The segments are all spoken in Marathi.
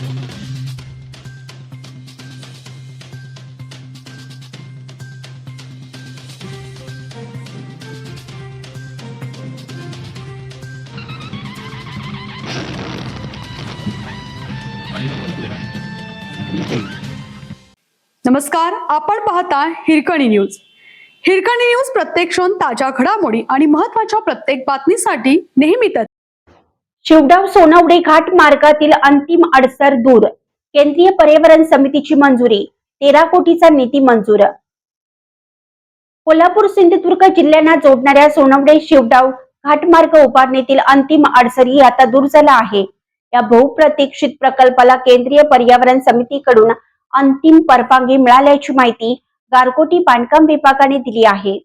नमस्कार, आपण पाहता हिरकणी न्यूज. हिरकणी न्यूज प्रत्येक क्षण ताज्या घडामोडी आणि महत्त्वाच्या प्रत्येक बातमीसाठी नेहमीच. शिवडाव सोनवडे घाट मार्गातील अंतिम अडसर दूर. केंद्रीय पर्यावरण समितीची मंजुरी. 13 कोटीचा निधी मंजूर. कोल्हापूर सिंधुदुर्ग जिल्ह्यांना जोडणाऱ्या सोनवडे शिवडाव घाटमार्ग उभारणीतील अंतिम अडसरी आता दूर झाला आहे. या बहुप्रतीक्षित प्रकल्पाला केंद्रीय पर्यावरण समितीकडून अंतिम परवानगी मिळाल्याची माहिती गारगोटी बांधकाम विभागाने दिली आहे.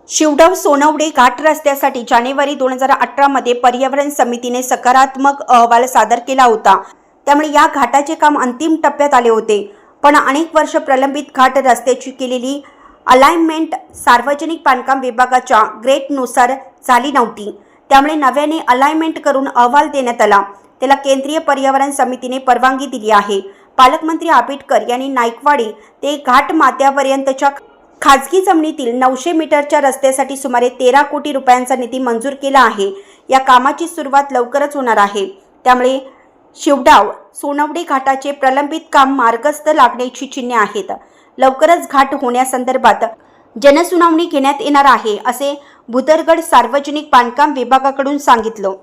शिवडाव सोनवडे घाट रस्त्यासाठी जानेवारी 2018 मध्ये पर्यावरण समितीने सकारात्मक अहवाल सादर केला होता. त्यामुळे या घाटाचे काम अंतिम टप्प्यात आले होते. पण अनेक वर्ष प्रलंबित घाट रस्त्याची केलेली अलाइनमेंट सार्वजनिक बांधकाम विभागाच्या ग्रेडनुसार झाली नव्हती. त्यामुळे नव्याने अलाइनमेंट करून अहवाल देण्यात आला. त्याला केंद्रीय पर्यावरण समितीने परवानगी दिली आहे. पालकमंत्री आबिटकर यांनी नाईकवाडी ते घाट माथ्यापर्यंतच्या खाजगी जमिनीतील 900 मीटरच्या रस्त्यासाठी सुमारे 13 कोटी रुपयांचा निधी मंजूर केला आहे. या कामाची सुरुवात लवकरच होणार आहे. त्यामुळे शिवडाव सोनवडे घाटाचे प्रलंबित काम मार्गस्थ लागण्याची चिन्हे आहेत. लवकरच घाट होण्यासंदर्भात जनसुनावणी घेण्यात येणार आहे, असे भुदरगड सार्वजनिक बांधकाम विभागाकडून सांगितलं.